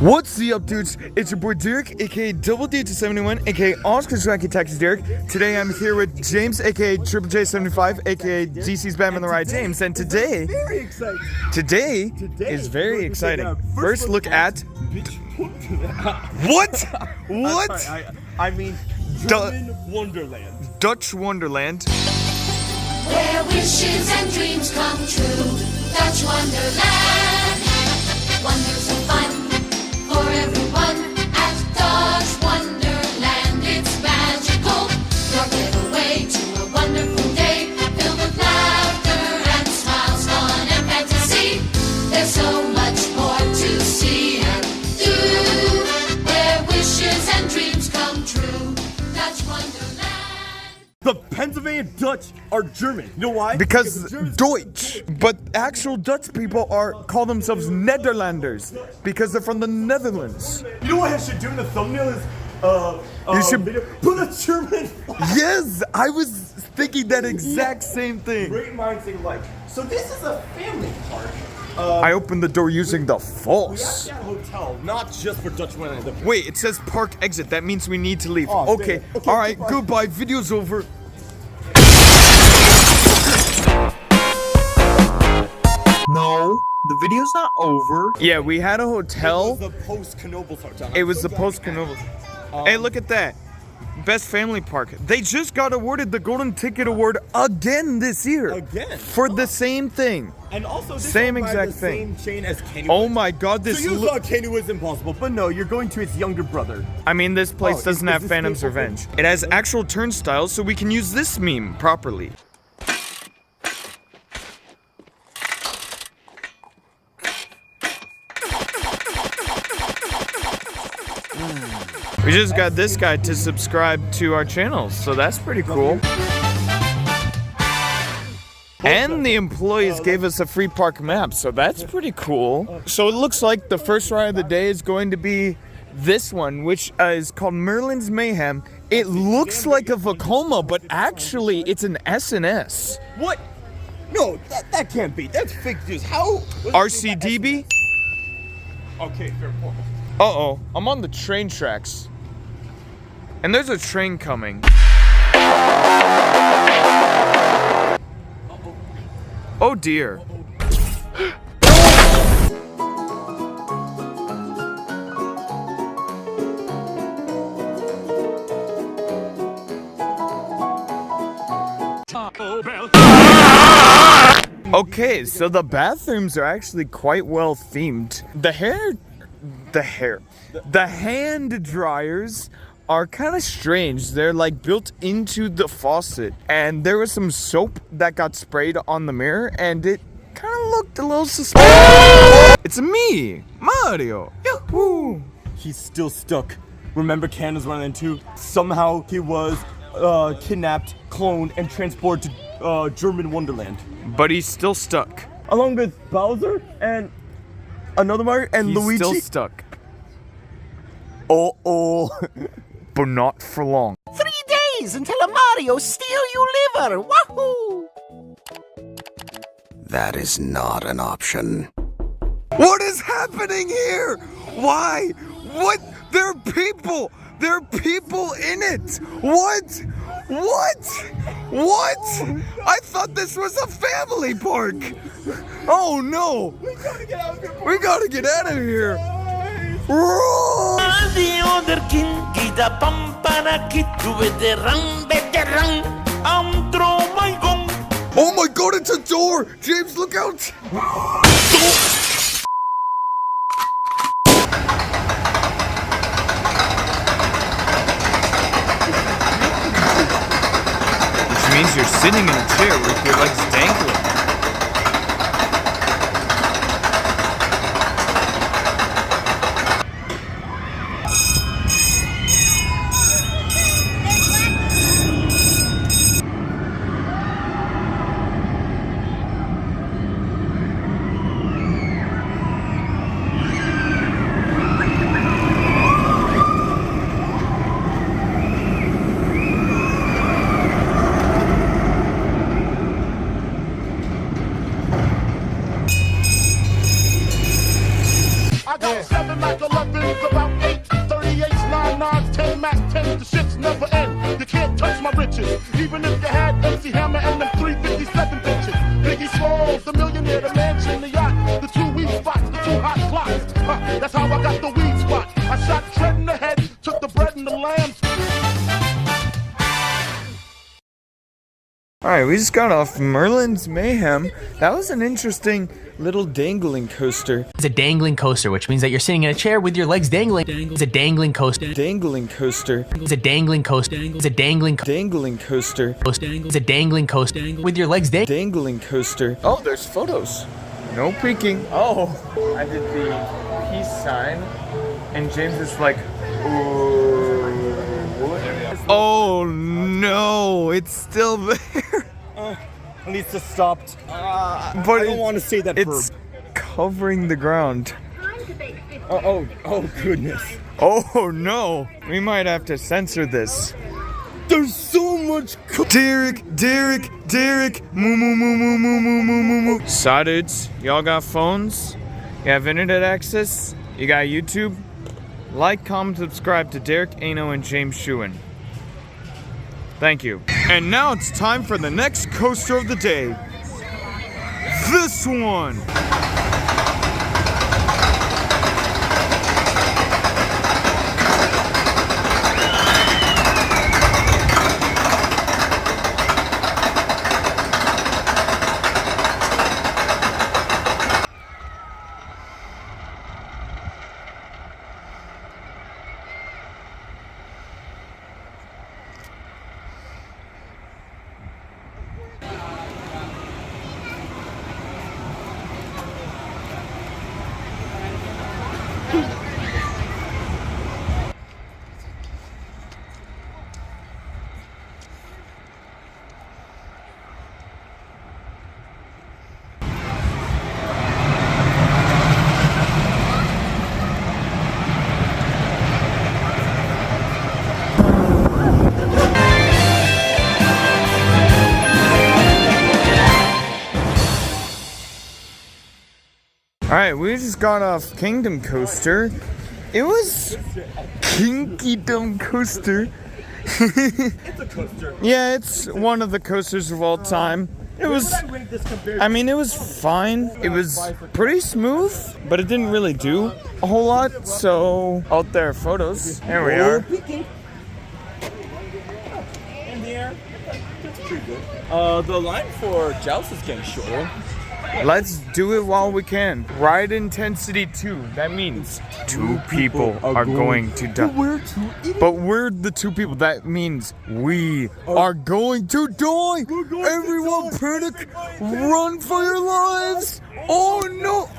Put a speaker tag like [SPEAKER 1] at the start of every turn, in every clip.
[SPEAKER 1] What's the up, dudes? It's your boy Derek, aka Double D to 71, aka Oscar Swanky Texas Derek. Today I'm here with James, aka Triple J75, aka DC's Batman the Ride James, and today is very exciting. First look at what?
[SPEAKER 2] I mean, German Wonderland.
[SPEAKER 1] Dutch Wonderland.
[SPEAKER 3] Where wishes and dreams come true. Dutch Wonderland. Wonders of fun for everyone at Dutch Wonderland. It's magical. Your getaway to a wonderful day filled with laughter and smiles, fun and fantasy. There's so much more to see and do. Where wishes and dreams come true. Dutch Wonderland.
[SPEAKER 2] The Pennsylvania Dutch are German. You know why?
[SPEAKER 1] Because
[SPEAKER 2] the Germans-
[SPEAKER 1] Deutsch, but actual Dutch people call themselves Nederlanders because they're from the Netherlands.
[SPEAKER 2] You know what I should do in the thumbnail is
[SPEAKER 1] You should-
[SPEAKER 2] video, put a German flag.
[SPEAKER 1] Yes, I was thinking that exact same thing.
[SPEAKER 2] Great minds think alike. So this is a family park.
[SPEAKER 1] I opened the door using the
[SPEAKER 2] We
[SPEAKER 1] force.
[SPEAKER 2] actually have a hotel, not just for Dutch Wonderland.
[SPEAKER 1] Wait, it says park exit. That means we need to leave.
[SPEAKER 2] Oh,
[SPEAKER 1] Okay,
[SPEAKER 2] dang it.
[SPEAKER 1] all right,
[SPEAKER 2] Okay,
[SPEAKER 1] goodbye. Video's over. No, the video's not over. Yeah, we had a
[SPEAKER 2] It
[SPEAKER 1] hotel.
[SPEAKER 2] was the post-Knoebels hotel.
[SPEAKER 1] It was the post-Knoebels. Hey, look at that. Best family park. They just got awarded the Golden Ticket Award again this year.
[SPEAKER 2] Again?
[SPEAKER 1] For the same thing.
[SPEAKER 2] And also, this
[SPEAKER 1] Same
[SPEAKER 2] is by
[SPEAKER 1] exact
[SPEAKER 2] the
[SPEAKER 1] thing.
[SPEAKER 2] same chain as Kenny.
[SPEAKER 1] Oh my god,
[SPEAKER 2] So
[SPEAKER 1] this
[SPEAKER 2] you thought Kenny was impossible, but no, you're going to its younger brother.
[SPEAKER 1] I mean, this place
[SPEAKER 2] Oh,
[SPEAKER 1] doesn't
[SPEAKER 2] is
[SPEAKER 1] have
[SPEAKER 2] this
[SPEAKER 1] Phantom's
[SPEAKER 2] place open?
[SPEAKER 1] Revenge. It has actual turnstiles, so we can use this meme properly. We just got this guy to subscribe to our channel, so that's pretty cool. And the employees gave us a free park map, so that's pretty cool. So it looks like the first ride of the day is going to be this one, which is called Merlin's Mayhem. It looks like a Vekoma, but actually it's an S&S.
[SPEAKER 2] What? No, that can't be. That's fake news. How?
[SPEAKER 1] RCDB?
[SPEAKER 2] Okay, fair point.
[SPEAKER 1] Uh-oh, I'm on the train tracks. And there's a train coming. Oh dear. Okay, so the bathrooms are actually quite well themed. The hand dryers are kind of strange. They're like built into the faucet, and there was some soap that got sprayed on the mirror, and it kind of looked a little suspicious. It's me, Mario. Yahoo!
[SPEAKER 2] He's still stuck. Remember Canada's Wonderland 2? Somehow he was kidnapped, cloned, and transported to German Wonderland.
[SPEAKER 1] But he's still stuck.
[SPEAKER 2] Along with Bowser and another Mario and
[SPEAKER 1] He's
[SPEAKER 2] Luigi.
[SPEAKER 1] still stuck,
[SPEAKER 2] Oh.
[SPEAKER 1] but not for long.
[SPEAKER 4] 3 days until a Mario steal you liver. Wahoo!
[SPEAKER 5] That is not an option.
[SPEAKER 1] What is happening here? Why? What? There are people! There are people in it! What? I thought this was a family park! Oh no! We gotta get out of here! Roar! Oh my god, it's a door! James, look out! Which means you're sitting in a chair with your legs dangling.
[SPEAKER 6] It's about 8, 38s, 9, 9s, 10 max, 10s, the shits never end. You can't touch my riches, even if you had MC Hammer and them 357 bitches. Biggie Smalls, the millionaire, the mansion, the yacht, the 2 weed spots, the 2 hot clocks. That's how I got the weed spot. I shot Tread in the head, took the bread and the lambs.
[SPEAKER 1] Alright, we just got off Merlin's Mayhem. That was an interesting little dangling coaster.
[SPEAKER 7] It's a dangling coaster, which means that you're sitting in a chair with your legs dangling. It's a dangling coaster.
[SPEAKER 1] Dangling coaster.
[SPEAKER 7] It's a dangling coaster. It's a dangling
[SPEAKER 1] Dangling coaster.
[SPEAKER 7] It's a dangling coaster with your legs dangling.
[SPEAKER 1] Dangling coaster. Oh, there's photos. No peeking. Oh, I did the peace sign, and James is like, ooh, what? Oh no, it's still there.
[SPEAKER 2] At least it stopped.
[SPEAKER 1] But
[SPEAKER 2] I don't want to say that
[SPEAKER 1] it's
[SPEAKER 2] verb.
[SPEAKER 1] covering the ground.
[SPEAKER 2] Oh goodness.
[SPEAKER 1] Oh no, we might have to censor this.
[SPEAKER 2] There's so much.
[SPEAKER 1] Derek, moo moo moo moo moo moo moo moo moo. Saw dudes, y'all got phones? You have internet access? You got YouTube? Like, comment, subscribe to Derek, Ano, and James Schuin. Thank you. And now it's time for the next coaster of the day. This one. Alright, we just got off Kingdom Coaster. It was Kinkydom Coaster.
[SPEAKER 2] It's a coaster.
[SPEAKER 1] Yeah, it's one of the coasters of all time. It was, I mean, it was fine. It was pretty smooth, but it didn't really do a whole lot. So, out there, photos. There we are.
[SPEAKER 2] In the air. That's pretty good. The line for Joust is getting shorter.
[SPEAKER 1] Let's do it while we can. Ride intensity 2. That means 2 people are going to die. But we're the 2 people. That means we are going to die. Everyone panic. Run for your lives. Oh no.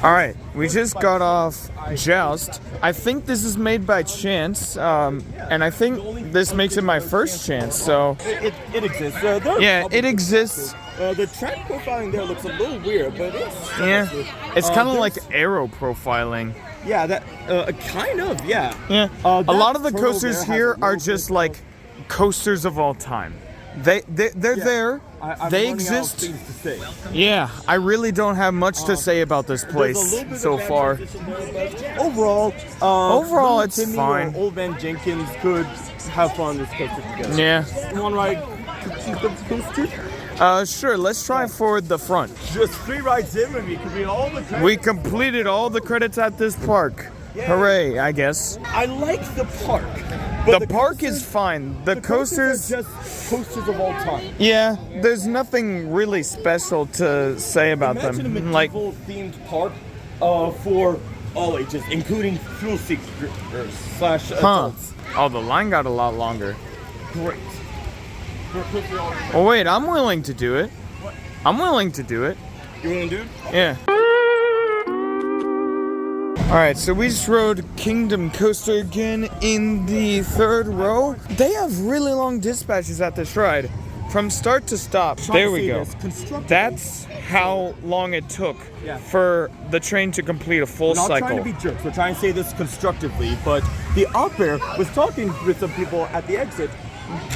[SPEAKER 1] Alright, we just got off Joust. I think this is made by chance, and I think this makes it my first chance, so...
[SPEAKER 2] It exists.
[SPEAKER 1] Yeah, it exists.
[SPEAKER 2] The track profiling there looks a little weird, but it's...
[SPEAKER 1] Yeah, it's kind of
[SPEAKER 2] there's-
[SPEAKER 1] like aero profiling.
[SPEAKER 2] Yeah, that... kind of, yeah.
[SPEAKER 1] Yeah, a
[SPEAKER 2] that
[SPEAKER 1] lot of the
[SPEAKER 2] turtle
[SPEAKER 1] coasters
[SPEAKER 2] there has
[SPEAKER 1] here
[SPEAKER 2] a
[SPEAKER 1] are
[SPEAKER 2] little
[SPEAKER 1] just
[SPEAKER 2] bit
[SPEAKER 1] like coasters of all time. They're there.
[SPEAKER 2] I'm
[SPEAKER 1] They
[SPEAKER 2] running out of
[SPEAKER 1] exist.
[SPEAKER 2] things to say.
[SPEAKER 1] Yeah, I really don't have much to say about this
[SPEAKER 2] There's
[SPEAKER 1] place
[SPEAKER 2] a little bit
[SPEAKER 1] so
[SPEAKER 2] of
[SPEAKER 1] far.
[SPEAKER 2] transition there, but overall,
[SPEAKER 1] Overall,
[SPEAKER 2] Lil
[SPEAKER 1] it's
[SPEAKER 2] Timmy
[SPEAKER 1] fine.
[SPEAKER 2] Or Old Man Jenkins could have fun on this coaster together.
[SPEAKER 1] Yeah.
[SPEAKER 2] One ride of the coaster?
[SPEAKER 1] Sure, let's try for the front.
[SPEAKER 2] Just 3 rides in and we complete all the credits.
[SPEAKER 1] We completed all the credits at this park. Hooray, I guess.
[SPEAKER 2] I like the park. But
[SPEAKER 1] The park is fine. The coasters,
[SPEAKER 2] are just coasters of all time.
[SPEAKER 1] yeah, there's nothing really special to say about
[SPEAKER 2] Imagine a
[SPEAKER 1] them. Like,
[SPEAKER 2] medieval themed park for all ages, including thrill seekers slash adults.
[SPEAKER 1] oh, the line got a lot longer.
[SPEAKER 2] Great.
[SPEAKER 1] Oh wait, I'm willing to do it. I'm willing to do it.
[SPEAKER 2] You want to do it?
[SPEAKER 1] Yeah. Alright, so we just rode Kingdom Coaster again in the 3rd row. They have really long dispatches at this ride. From start to stop. There we go. That's how long it took for the train to complete a full
[SPEAKER 2] We're not
[SPEAKER 1] cycle.
[SPEAKER 2] trying to be jerks. We're trying to say this constructively, but the operator was talking with some people at the exit.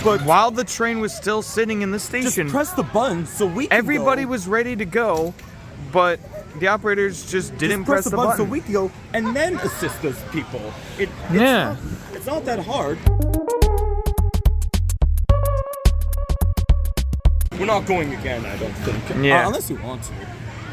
[SPEAKER 2] But
[SPEAKER 1] while the train was still sitting in the
[SPEAKER 2] just
[SPEAKER 1] station,
[SPEAKER 2] press the button so we can
[SPEAKER 1] everybody
[SPEAKER 2] go.
[SPEAKER 1] was ready to go, but the operators just didn't press the button.
[SPEAKER 2] so we can go and then assist those people.
[SPEAKER 1] Yeah.
[SPEAKER 2] It's not that hard. We're not going again, I don't think.
[SPEAKER 1] Yeah.
[SPEAKER 2] Unless you want to.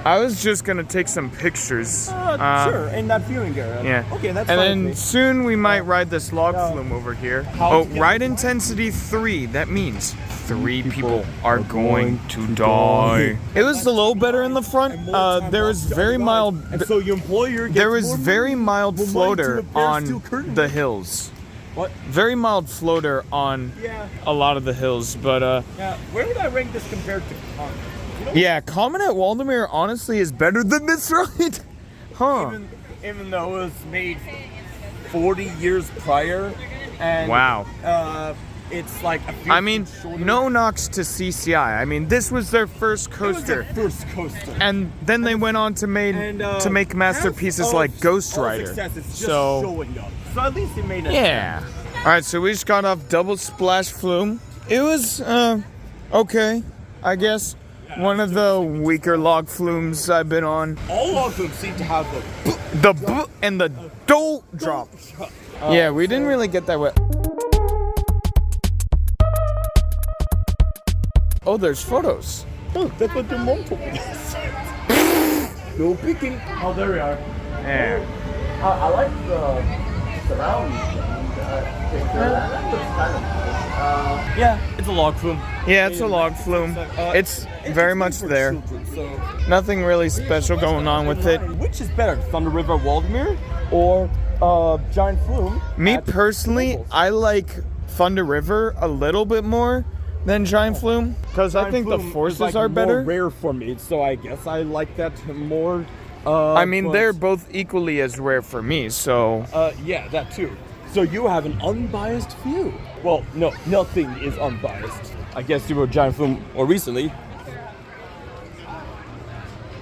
[SPEAKER 1] I was just gonna take some pictures.
[SPEAKER 2] Sure, in that viewing area.
[SPEAKER 1] Yeah.
[SPEAKER 2] Okay, that's
[SPEAKER 1] and
[SPEAKER 2] fine.
[SPEAKER 1] then
[SPEAKER 2] with me.
[SPEAKER 1] soon we might ride this log flume over here. Oh,
[SPEAKER 2] to get
[SPEAKER 1] ride intensity 3. That means 3 people are going to die. It was a little better in the front. There was very mild.
[SPEAKER 2] And so your employer gets
[SPEAKER 1] There was
[SPEAKER 2] more
[SPEAKER 1] very
[SPEAKER 2] money,
[SPEAKER 1] mild
[SPEAKER 2] more money
[SPEAKER 1] floater
[SPEAKER 2] to repair
[SPEAKER 1] on
[SPEAKER 2] steel curtain.
[SPEAKER 1] the hills.
[SPEAKER 2] What?
[SPEAKER 1] Very mild floater on
[SPEAKER 2] Yeah.
[SPEAKER 1] a lot of the hills, but
[SPEAKER 2] Yeah. Where would I rank this compared to Comet?
[SPEAKER 1] yeah, Comet at Waldemar honestly is better than this ride. Huh.
[SPEAKER 2] Even though it was made 40 years prior, and
[SPEAKER 1] Wow.
[SPEAKER 2] it's like a few
[SPEAKER 1] I mean,
[SPEAKER 2] feet shorter.
[SPEAKER 1] no knocks to CCI. I mean, this was their first
[SPEAKER 2] It was their
[SPEAKER 1] coaster.
[SPEAKER 2] first coaster.
[SPEAKER 1] And then they went on to make masterpieces
[SPEAKER 2] half
[SPEAKER 1] like
[SPEAKER 2] of
[SPEAKER 1] Ghost
[SPEAKER 2] all
[SPEAKER 1] Rider.
[SPEAKER 2] success is just
[SPEAKER 1] So
[SPEAKER 2] showing up. So at least they made it.
[SPEAKER 1] yeah. All right, so we just got off Double Splash Flume. It was okay, I guess. One of the weaker log flumes I've been on.
[SPEAKER 2] All of them seem to have
[SPEAKER 1] The b and the do drop. Yeah, we didn't really get that wet. Oh, there's photos.
[SPEAKER 2] Oh, that's what their mom told me. No peeking. Oh, there we are.
[SPEAKER 1] Yeah.
[SPEAKER 2] I like the surround picture. That looks kind of nice. Yeah, it's a log flume.
[SPEAKER 1] Yeah, it's a log flume. It's very much
[SPEAKER 2] made for
[SPEAKER 1] there.
[SPEAKER 2] children, so.
[SPEAKER 1] Nothing really special going on with it.
[SPEAKER 2] Which is better, Thunder River Waldemar or Giant Flume?
[SPEAKER 1] Me
[SPEAKER 2] at
[SPEAKER 1] personally,
[SPEAKER 2] Knoebels?
[SPEAKER 1] I like Thunder River a little bit more than Giant Flume because I
[SPEAKER 2] Giant
[SPEAKER 1] think the
[SPEAKER 2] Flume is,
[SPEAKER 1] forces
[SPEAKER 2] like,
[SPEAKER 1] are better.
[SPEAKER 2] More rare for me, so I guess I like that more.
[SPEAKER 1] I mean,
[SPEAKER 2] but-
[SPEAKER 1] they're both equally as rare for me, so
[SPEAKER 2] yeah, that too. So you have an unbiased view. Well, no, nothing is unbiased. I guess you were a Giant Flume or recently.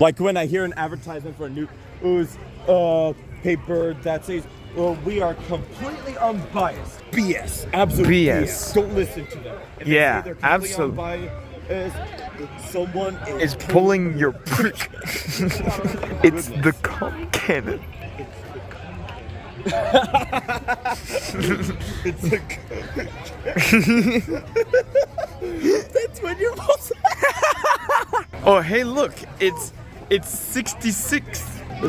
[SPEAKER 2] Like when I hear an advertisement for a news paper that says, "Well, we are completely unbiased." BS, absolute
[SPEAKER 1] BS.
[SPEAKER 2] Don't listen to them. If they
[SPEAKER 1] Yeah,
[SPEAKER 2] say they're completely
[SPEAKER 1] absolutely.
[SPEAKER 2] unbiased, someone
[SPEAKER 1] is pulling your prick. It's the cock cannon.
[SPEAKER 2] It's a That's when you're most.
[SPEAKER 1] Oh, hey, look, it's 66.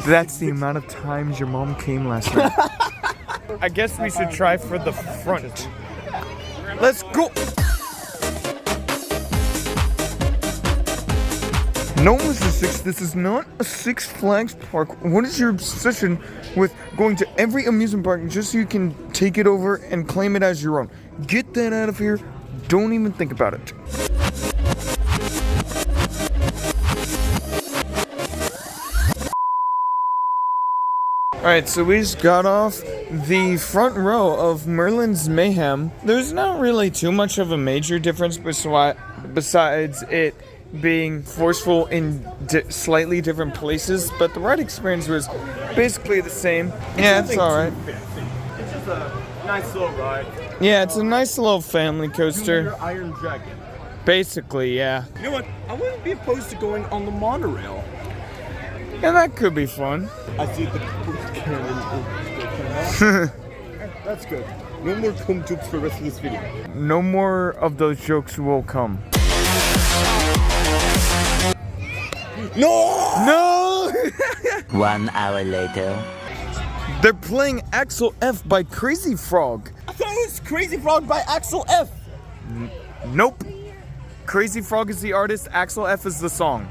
[SPEAKER 1] That's the amount of times your mom came last night. I guess we should try for the front. Let's go. No, Mr. Six, this is not a Six Flags park. What is your obsession with going to every amusement park just so you can take it over and claim it as your own? Get that out of here. Don't even think about it. Alright, so we just got off the front row of Merlin's Mayhem. There's not really too much of a major difference besides it being forceful in slightly different places, but the ride experience was basically the same. Yeah, it's alright.
[SPEAKER 2] It's just a nice little ride.
[SPEAKER 1] Yeah, it's a nice little family
[SPEAKER 2] Junior
[SPEAKER 1] coaster.
[SPEAKER 2] Iron Dragon.
[SPEAKER 1] Basically, yeah.
[SPEAKER 2] You know what? I wouldn't be opposed to going on the monorail.
[SPEAKER 1] Yeah, that could be fun.
[SPEAKER 2] I see the cannon. That's good. No more cum jokes for the rest of this video.
[SPEAKER 1] No more of those jokes will come. No!
[SPEAKER 4] 1 hour later.
[SPEAKER 1] They're playing Axel F by Crazy Frog.
[SPEAKER 2] I thought it was Crazy Frog by Axel F.
[SPEAKER 1] Nope. Crazy Frog is the artist, Axel F is the song.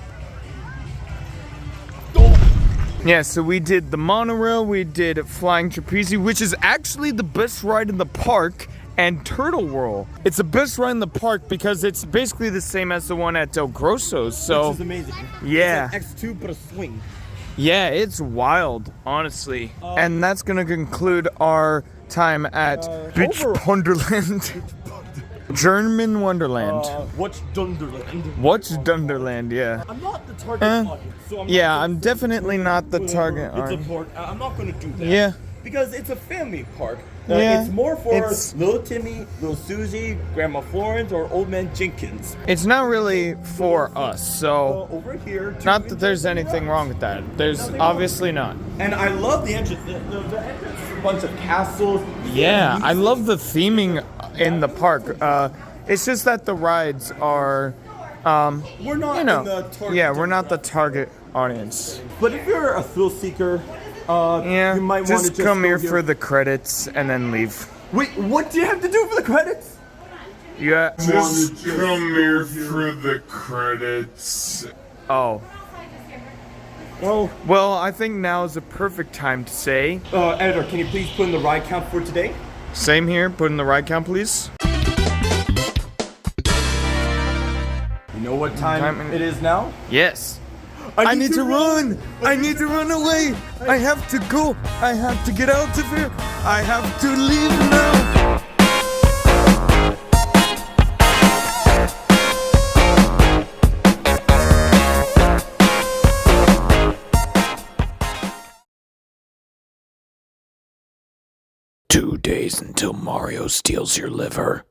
[SPEAKER 1] Yeah, so we did the monorail, we did Flying Trapeze, which is actually the best ride in the park, and Turtle Whirl. It's the best ride in the park because it's basically the same as the one at Del Grosso, so...
[SPEAKER 2] Which is amazing.
[SPEAKER 1] Yeah.
[SPEAKER 2] It's like X2 but a swing.
[SPEAKER 1] Yeah, it's wild, honestly. And that's gonna conclude our time at Beach Wonderland. German Wonderland.
[SPEAKER 2] What's Dunderland?
[SPEAKER 1] What's Dunderland, yeah.
[SPEAKER 2] I'm not the target audience, so I'm
[SPEAKER 1] Yeah,
[SPEAKER 2] not
[SPEAKER 1] I'm definitely not the target
[SPEAKER 2] It's a
[SPEAKER 1] audience.
[SPEAKER 2] park. I'm not going to do that.
[SPEAKER 1] Yeah.
[SPEAKER 2] Because it's a family park.
[SPEAKER 1] Yeah,
[SPEAKER 2] It's more for
[SPEAKER 1] it's-
[SPEAKER 2] little Timmy, little Susie, Grandma Florence, or Old Man Jenkins.
[SPEAKER 1] It's not really for us, so
[SPEAKER 2] Over here. to
[SPEAKER 1] not that
[SPEAKER 2] enjoy
[SPEAKER 1] there's
[SPEAKER 2] the
[SPEAKER 1] anything
[SPEAKER 2] rides.
[SPEAKER 1] wrong with that. There's obviously not.
[SPEAKER 2] And I love the entrance. The entrance is a bunch of castles.
[SPEAKER 1] Yeah, I love the theming in the park. It's just that the rides are,
[SPEAKER 2] We're not
[SPEAKER 1] you know,
[SPEAKER 2] in the target.
[SPEAKER 1] yeah, we're not the target audience.
[SPEAKER 2] But if you're a thrill seeker,
[SPEAKER 1] Yeah,
[SPEAKER 2] you might want to
[SPEAKER 1] just come
[SPEAKER 2] go
[SPEAKER 1] here for the credits and then leave.
[SPEAKER 2] Wait, what do you have to do for the credits?
[SPEAKER 1] Yeah,
[SPEAKER 8] Just come here for the credits.
[SPEAKER 1] oh.
[SPEAKER 2] Well,
[SPEAKER 1] Well, I think now is a perfect time to say,
[SPEAKER 2] editor, can you please put in the ride count for today?
[SPEAKER 1] same here, put in the ride count, please.
[SPEAKER 2] You know what time it is now?
[SPEAKER 1] Yes. I need to run! I need to run away! I have to go! I have to get out of here! I have to leave now! "2 days until Mario steals your liver."